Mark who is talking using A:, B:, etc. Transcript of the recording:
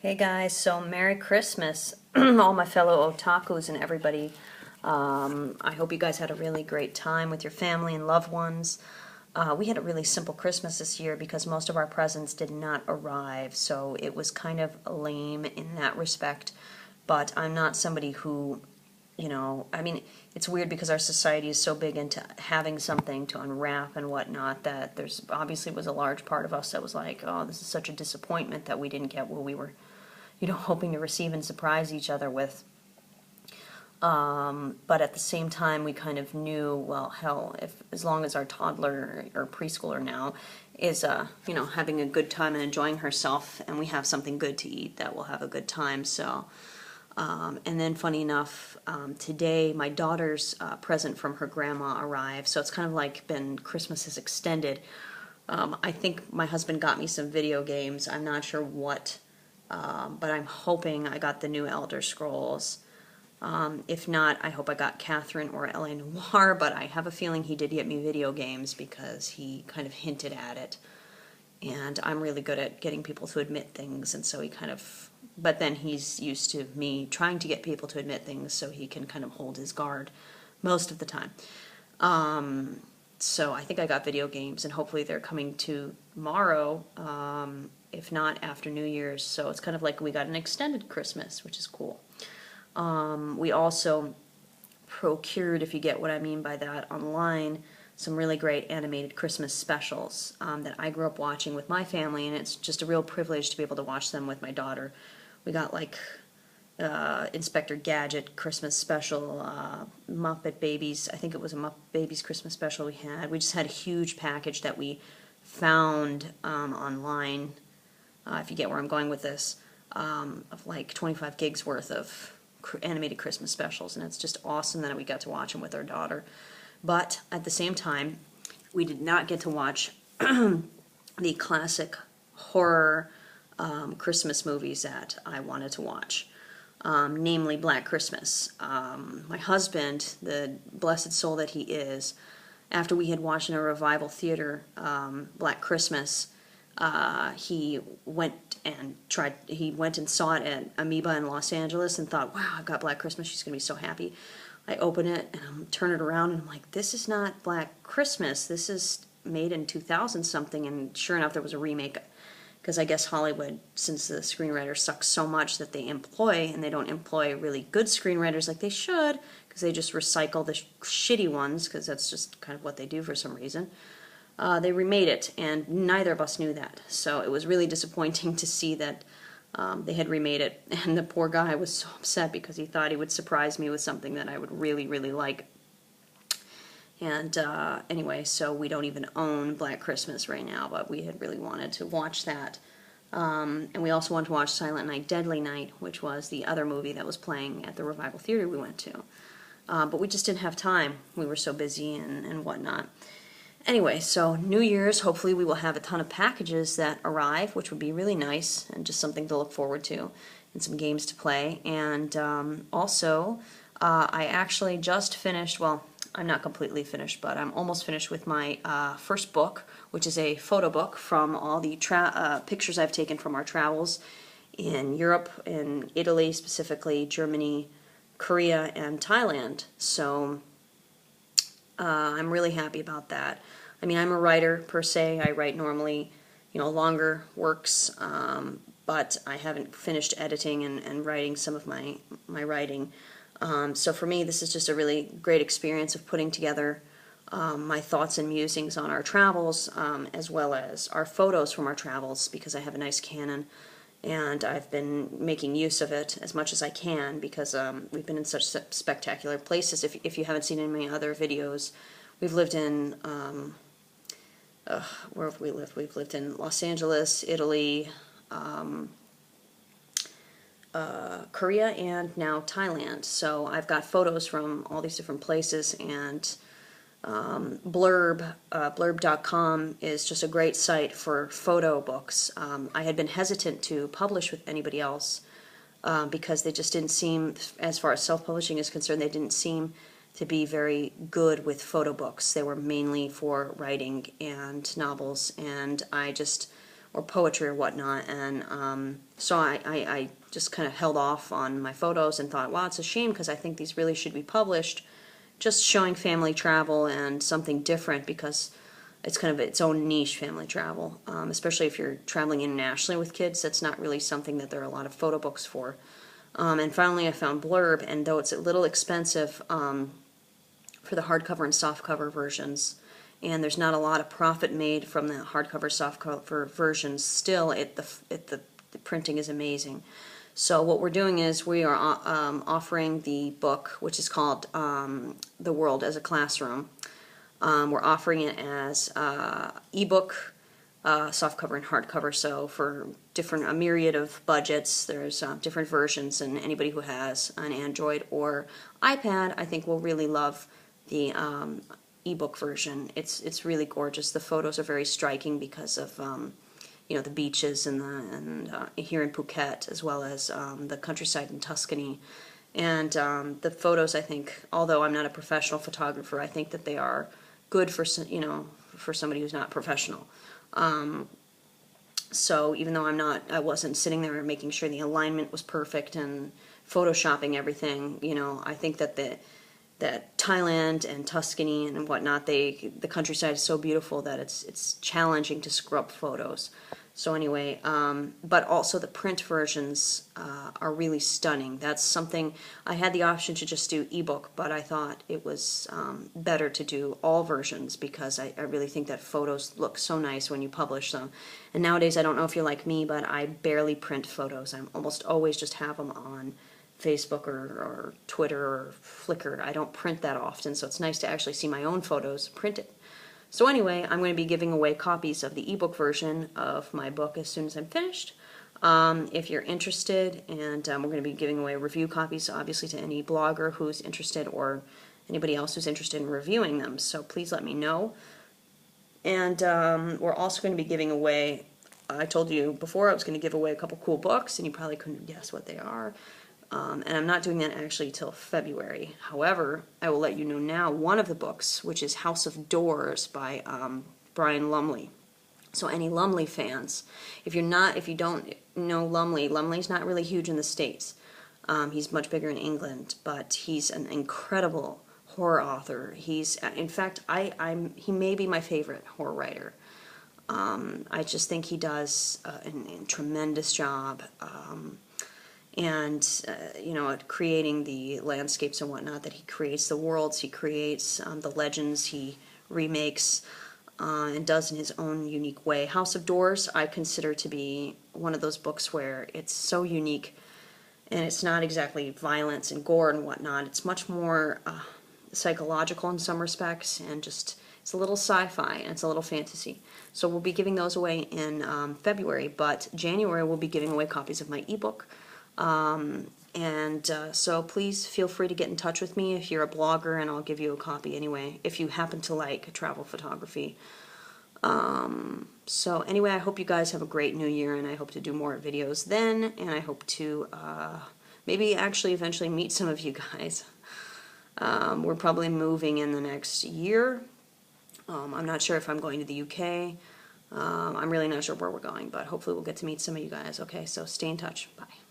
A: Hey guys, so Merry Christmas, all my fellow otakus and everybody. I hope you guys had a really great time with your family and loved ones. We had a really simple Christmas this year because most of our presents did not arrive, so it was kind of lame in that respect. But I'm not somebody who, I mean, it's weird because our society is so big into having something to unwrap and whatnot that there's obviously was a large part of us that was like, oh, this is such a disappointment that we didn't get what we were hoping to receive and surprise each other with. But at the same time, we kind of knew, well, hell, if as long as our toddler or preschooler now is, having a good time and enjoying herself, and we have something good to eat, that we'll have a good time. So, and then, funny enough, today my daughter's present from her grandma arrived. So it's kind of like been Christmas is extended. I think my husband got me some video games. I'm not sure what. But I'm hoping I got the new Elder Scrolls. If not, I hope I got Catherine or L.A. Noire, but I have a feeling he did get me video games because he kind of hinted at it. And I'm really good at getting people to admit things, and so he kind of... But then he's used to me trying to get people to admit things so he can kind of hold his guard most of the time. So I think I got video games, and hopefully they're coming tomorrow. If not after New Year's, so it's kind of like we got an extended Christmas, which is cool. We also procured, if you get what I mean by that, online, some really great animated Christmas specials that I grew up watching with my family, and it's just a real privilege to be able to watch them with my daughter. We got like Inspector Gadget Christmas special, Muppet Babies, I think it was a Muppet Babies Christmas special we had. We just had a huge package that we found online. If you get where I'm going with this, of like 25 gigs worth of animated Christmas specials, and it's just awesome that we got to watch them with our daughter. But at the same time, we did not get to watch the classic horror Christmas movies that I wanted to watch, namely Black Christmas. My husband, the blessed soul that he is, after we had watched in a revival theater Black Christmas, he went and saw it at Amoeba in Los Angeles and thought, wow, I've got Black Christmas, she's going to be so happy. I open it and I turn it around and I'm like, this is not Black Christmas, this is made in 2000 something, and sure enough there was a remake, because I guess Hollywood, since the screenwriters suck so much that they employ, and they don't employ really good screenwriters like they should, because they just recycle the shitty ones, because that's just kind of what they do for some reason. They remade it, and neither of us knew that. So it was really disappointing to see that they had remade it, and the poor guy was so upset because he thought he would surprise me with something that I would really, really like. And anyway, so we don't even own Black Christmas right now, but we had really wanted to watch that. And we also wanted to watch Silent Night, Deadly Night, which was the other movie that was playing at the Revival Theater we went to. But we just didn't have time. We were so busy and whatnot. Anyway, so New Year's, hopefully we will have a ton of packages that arrive, which would be really nice, and just something to look forward to, and some games to play. And also, I actually just finished, well, I'm not completely finished, but I'm almost finished with my first book, which is a photo book from all the pictures I've taken from our travels in Europe, in Italy specifically, Germany, Korea, and Thailand. So I'm really happy about that. I mean, I'm a writer per se. I write normally, longer works, but I haven't finished editing and writing some of my writing. So for me, this is just a really great experience of putting together my thoughts and musings on our travels, as well as our photos from our travels, because I have a nice Canon, and I've been making use of it as much as I can, because we've been in such spectacular places. If you haven't seen any of my other videos, we've lived in, where have we lived? We've lived in Los Angeles, Italy, Korea, and now Thailand. So I've got photos from all these different places, and blurb.com is just a great site for photo books. I had been hesitant to publish with anybody else because they just didn't seem, as far as self-publishing is concerned, they didn't seem to be very good with photo books. They were mainly for writing and novels, and I just or poetry or whatnot, and so I just kind of held off on my photos and thought, wow, it's a shame because I think these really should be published, just showing family travel and something different, because it's kind of its own niche, family travel, especially if you're traveling internationally with kids. That's not really something that there are a lot of photo books for. And finally I found Blurb, and though it's a little expensive for the hardcover and softcover versions, and there's not a lot of profit made from the hardcover, softcover versions, still the printing is amazing. So what we're doing is we are offering the book, which is called The World as a Classroom. We're offering it as ebook, softcover, and hardcover. So for a myriad of budgets, there's different versions, and anybody who has an Android or iPad, I think, will really love the ebook version. It's really gorgeous. The photos are very striking because of the beaches and here in Phuket, as well as the countryside in Tuscany. And the photos, I think, although I'm not a professional photographer, I think that they are good for for somebody who's not professional. So even though I wasn't sitting there making sure the alignment was perfect and photoshopping everything, I think that Thailand and Tuscany and whatnot, the countryside is so beautiful that it's challenging to scrub photos. So anyway, but also the print versions are really stunning. That's something, I had the option to just do ebook, but I thought it was better to do all versions, because I really think that photos look so nice when you publish them. And nowadays, I don't know if you're like me, but I barely print photos. I almost always just have them on Facebook or Twitter or Flickr. I don't print that often, so it's nice to actually see my own photos printed. So anyway, I'm going to be giving away copies of the ebook version of my book as soon as I'm finished. If you're interested, and we're going to be giving away review copies, obviously, to any blogger who's interested or anybody else who's interested in reviewing them. So please let me know. And we're also going to be giving away, I told you before I was going to give away a couple cool books, and you probably couldn't guess what they are. And I'm not doing that actually till February. However, I will let you know now one of the books, which is House of Doors by Brian Lumley. So any Lumley fans, if you don't know Lumley's not really huge in the States. He's much bigger in England, but he's an incredible horror author. He's, in fact, he may be my favorite horror writer. I just think he does a tremendous job. At creating the landscapes and whatnot that he creates, the worlds he creates, the legends he remakes, and does in his own unique way. House of Doors I consider to be one of those books where it's so unique, and it's not exactly violence and gore and whatnot. It's much more psychological in some respects, and just it's a little sci-fi and it's a little fantasy. So we'll be giving those away in February, but January we'll be giving away copies of my ebook. So please feel free to get in touch with me if you're a blogger, and I'll give you a copy anyway, if you happen to like travel photography. So anyway, I hope you guys have a great new year, and I hope to do more videos then, and I hope to maybe actually eventually meet some of you guys. We're probably moving in the next year. I'm not sure if I'm going to the UK. I'm really not sure where we're going, but hopefully we'll get to meet some of you guys. Okay, so stay in touch. Bye.